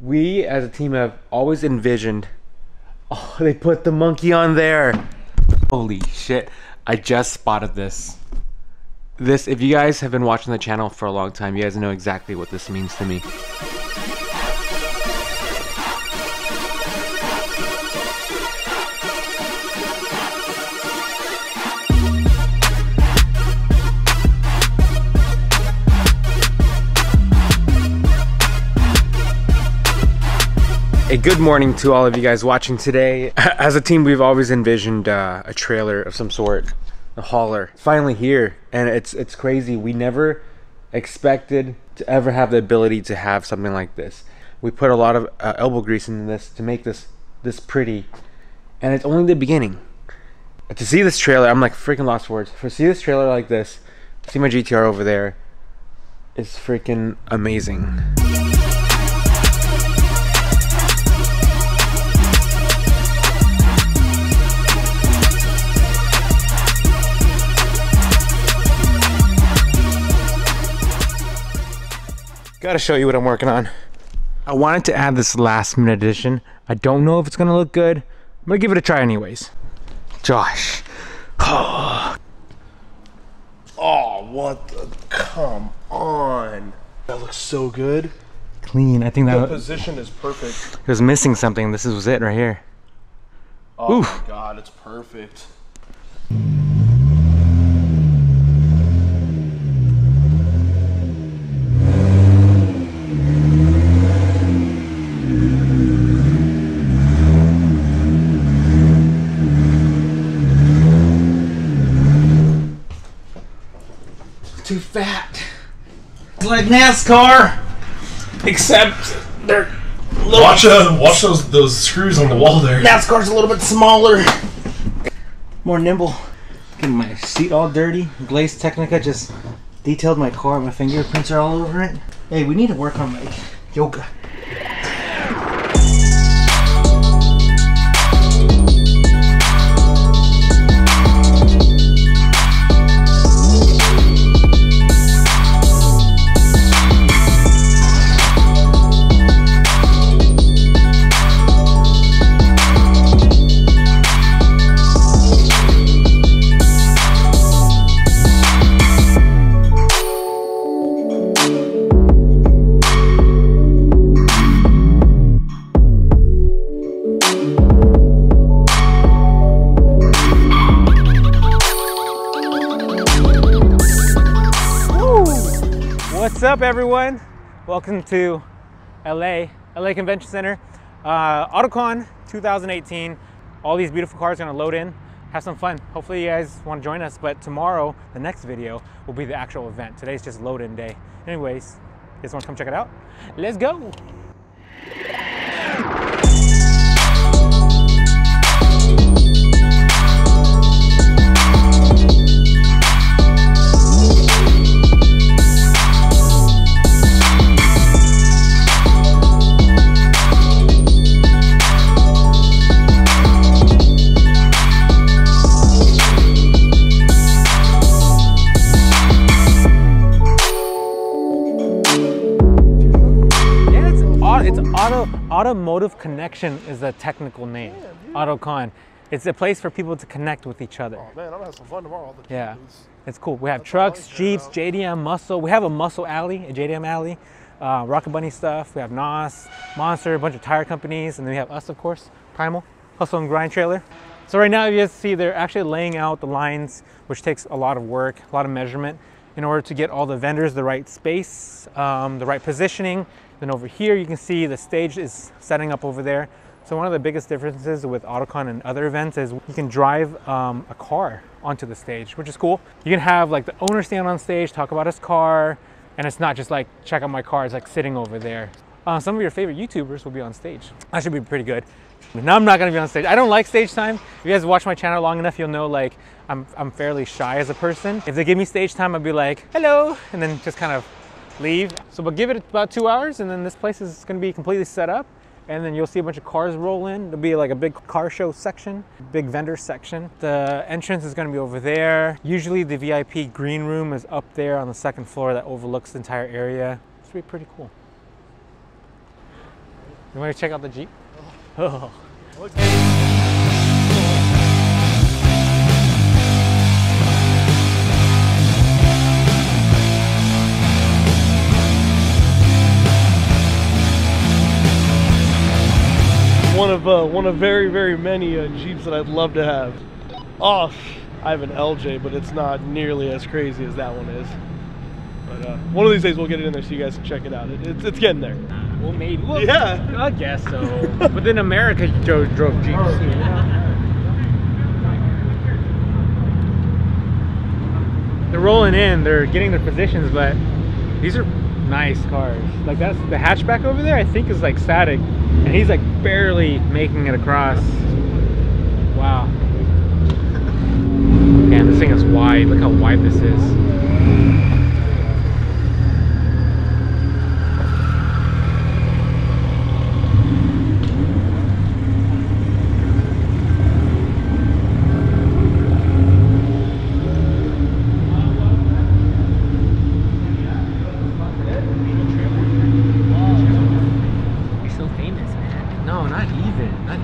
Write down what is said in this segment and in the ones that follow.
We as a team have always envisioned, oh, they put the monkey on there. Holy shit, I just spotted this. This, if you guys have been watching the channel for a long time, you guys know exactly what this means to me. A good morning to all of you guys watching today. As a team, we've always envisioned a trailer of some sort, a hauler. It's finally here, and it's crazy. We never expected to ever have the ability to have something like this. We put a lot of elbow grease in this to make this pretty, and it's only the beginning. To see this trailer, I'm like freaking lost for words. To see this trailer like this, see my GTR over there, is freaking amazing. Gotta show you what I'm working on. I wanted to add this last minute addition. I don't know if it's gonna look good. I'm gonna give it a try anyways. Josh. Oh, what the, come on. That looks so good. Clean, I think that the position is perfect. It was missing something. This was it right here. Oh my God, it's perfect. Too fat. It's like NASCAR, except they're little. Watch those screws on the wall there. NASCAR's a little bit smaller, more nimble. Getting my seat all dirty. Glaze Technica just detailed my car. My fingerprints are all over it. Hey, we need to work on like yoga. What's up, everyone? Welcome to LA Convention Center. AutoCon 2018. All these beautiful cars are gonna load in, have some fun. Hopefully you guys want to join us, but tomorrow, the next video, will be the actual event. Today's just load-in day. Anyways, you guys want to come check it out? Let's go! Automotive Connection is the technical name. Yeah, AutoCon. It's a place for people to connect with each other. Oh man, I'm gonna have some fun tomorrow. Yeah, it's cool. We have trucks, Jeeps, JDM, Muscle. We have a Muscle alley, a JDM alley, Rocket Bunny stuff. We have NOS, Monster, a bunch of tire companies, and then we have us, of course, Primal, Hustle and Grind trailer. So right now, you guys see they're actually laying out the lines, which takes a lot of work, a lot of measurement, in order to get all the vendors the right space, the right positioning. Then over here, you can see the stage is setting up over there. So one of the biggest differences with AutoCon and other events is you can drive a car onto the stage, which is cool. You can have like the owner stand on stage, talk about his car, and it's not just like, check out my car, it's like sitting over there. Some of your favorite YouTubers will be on stage. That should be pretty good. Now I'm not gonna be on stage. I don't like stage time. If you guys watch my channel long enough, you'll know like I'm fairly shy as a person. If they give me stage time, I'd be like, hello, and then just kind of leave. So, but give it about 2 hours and then this place is gonna be completely set up, and then you'll see a bunch of cars roll in. There'll be like a big car show section, big vendor section. The entrance is gonna be over there. Usually the VIP green room is up there on the second floor that overlooks the entire area. It's pretty cool. You want to check out the Jeep? Oh. One of very many Jeeps that I'd love to have. Oh, I have an LJ, but it's not nearly as crazy as that one is. But one of these days we'll get it in there so you guys can check it out. It's getting there. Well, maybe. Well, yeah, I guess so. But in America, you drove Jeeps. They're rolling in. They're getting their positions, but these are nice cars. Like that's the hatchback over there. I think is like static, and he's like barely making it across. Wow. Man, this thing is wide. Look how wide this is.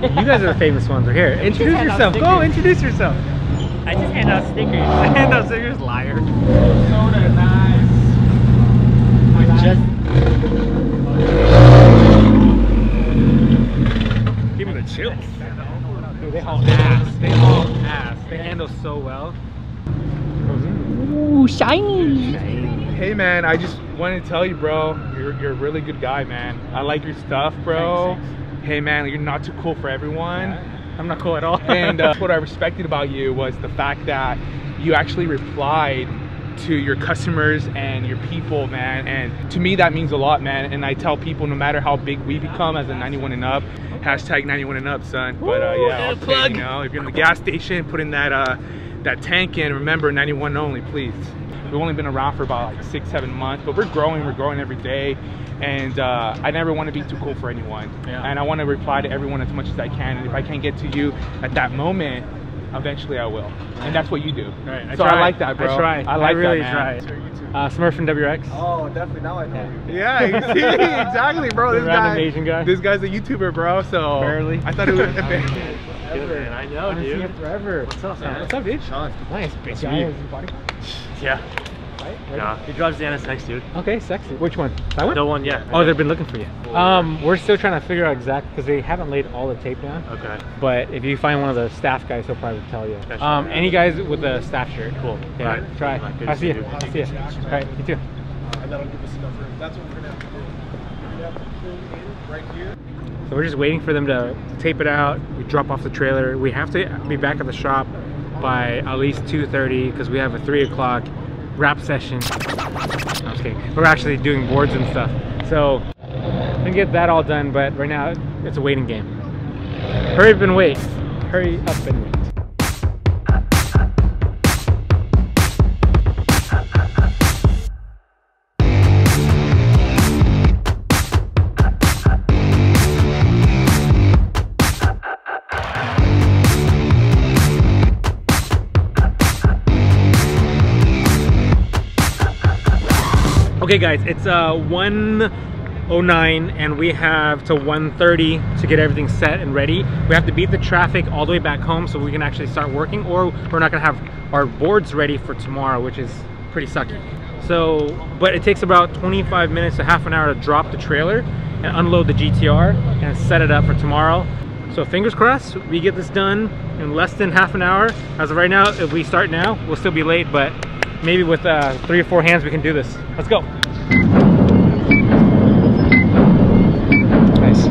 You guys are the famous ones right here. Introduce yourself. Go introduce yourself. I just hand out stickers. Hand out stickers, liar. Soda, nice. Give me the chills. Dude, they haul ass. They haul ass. They handle so well. Ooh, shiny. Hey man, I just wanted to tell you, bro, you're a really good guy, man. I like your stuff, bro. Thanks. Hey man, you're not too cool for everyone. Yeah, I'm not cool at all. And what I respected about you was the fact that you actually replied to your customers and your people, man. And to me, that means a lot, man. And I tell people, no matter how big we become as a 91 and up, hashtag 91 and up, son. But yeah, I'll plug. You know, if you're in the gas station, put in that tank in. Remember, 91 only, please. We've only been around for about like 6-7 months, but we're growing every day. And I never want to be too cool for anyone. Yeah. And I want to reply to everyone as much as I can. And if I can't get to you at that moment, eventually I will. And that's what you do. Right. I like that, bro. I try. I like really that, try. Smurfinwrx. Oh, definitely. Now I know you. Yeah, exactly, bro. This guy's a YouTuber, bro. So barely. I thought it was. Good, I know, dude. See you forever. What's up, man? What's up, dude? Sean. Nice, big guy. Yeah. Right? Yeah. He drives the NSX, dude. Okay, sexy. Which one? That one? The one, yeah. Oh, they've been looking for you. We're still trying to figure out exactly because they haven't laid all the tape down. Okay. But if you find one of the staff guys, he'll probably tell you. Any guys with a staff shirt. Cool. Yeah. Right. Try. I see you. I see you. All right. You too. And that'll give us enough room. That's what we're gonna have to do. We're gonna have to pull in right here. So we're just waiting for them to tape it out. We drop off the trailer. We have to be back at the shop by at least 2:30 because we have a 3 o'clock wrap session. I'm just kidding. We're actually doing boards and stuff. So we can get that all done, but right now it's a waiting game. Hurry up and wait. Hurry up and wait. Okay guys, it's 1:09 and we have to 1:30 to get everything set and ready. We have to beat the traffic all the way back home so we can actually start working, or we're not gonna have our boards ready for tomorrow, which is pretty sucky. So, but it takes about 25 minutes to half an hour to drop the trailer and unload the GTR and set it up for tomorrow. So fingers crossed, we get this done in less than half an hour. As of right now, if we start now, we'll still be late, but maybe with 3 or 4 hands we can do this. Let's go. Nice.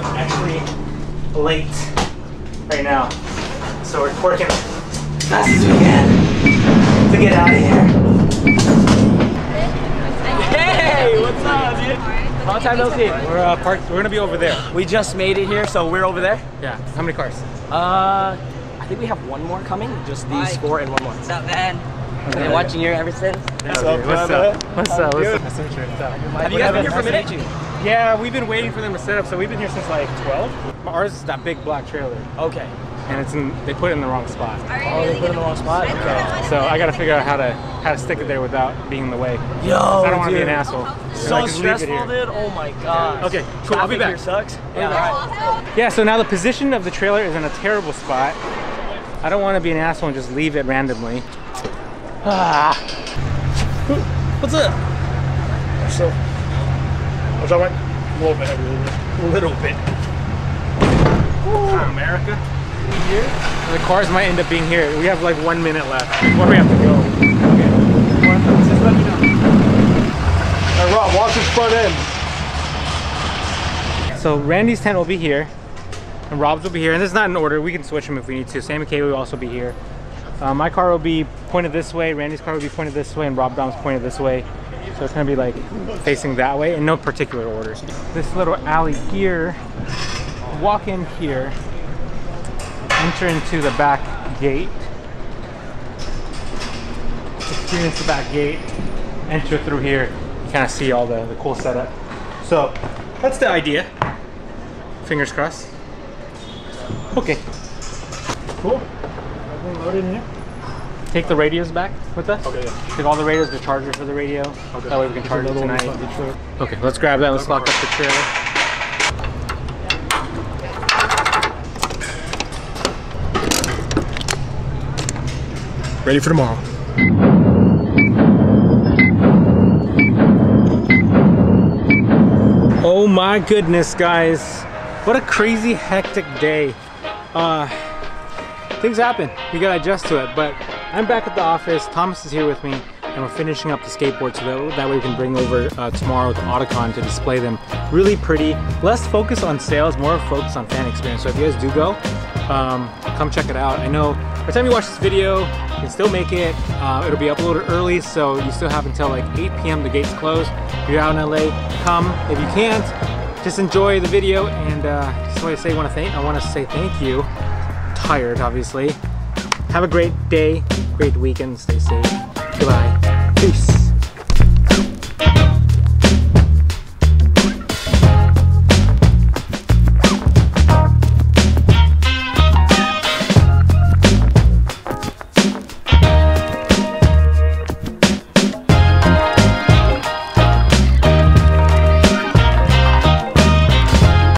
actually late right now. So we're working as fast as we can to get out of here. Hey, what's up, dude? Long time no see. We're parked. We're gonna be over there. We just made it here, so we're over there. Yeah. How many cars? I think we have one more coming. Just these 4 and one more. What's up, man? I've been watching you ever since. What's up? What's up? What's up? What's up? Have you guys been here for a minute? Yeah, we've been waiting for them to set up, so we've been here since like 12. Ours is that big black trailer, Okay. and it's in. They put it in the wrong spot. Oh, they put it in the wrong spot? Okay. So I gotta figure out how to stick it there without being in the way. Yo, I don't want to be dude. an asshole. So stressful, dude. Oh my god. Okay, cool. I'll be Traffic back. here sucks. Yeah, alright. Yeah, so now the position of the trailer is in a terrible spot. I don't want to be an asshole and just leave it randomly. Ah. What's up? So, what's that right? A little bit heavy, a little bit. America. Here? The cars might end up being here. We have like 1 minute left before we have to go. Okay. Just let me know. Hey Rob, watch his front end. So Randy's tent will be here, and Rob's will be here, and this is not in order. We can switch them if we need to. Sam and Kay will also be here. My car will be pointed this way, Randy's car will be pointed this way, and Rob Dom's pointed this way. So it's gonna be like facing that way in no particular order. This little alley here, walk in here, enter into the back gate, experience the back gate, enter through here, you kind of see all the cool setup. So that's the idea. Fingers crossed. Okay. Cool. Everything loaded in here. Take the radios back with us. Okay, yeah. Take all the radios, the charger for the radio. Okay. That way we can charge it tonight. Okay, let's grab that. Let's lock up the trailer. Ready for tomorrow. Oh my goodness, guys. What a crazy, hectic day. Things happen. We gotta adjust to it, but I'm back at the office. Thomas is here with me, and we're finishing up the skateboard so that way we can bring over tomorrow to AutoCon to display them. Really pretty. Less focus on sales, more focus on fan experience. So if you guys do go, come check it out. I know by the time you watch this video, you can still make it. It'll be uploaded early, so you still have until like 8 p.m. the gates close. If you're out in LA, come. If you can't, just enjoy the video. And just want to say thank you. Tired, obviously. Have a great day, great weekend. Stay safe. Goodbye. Peace.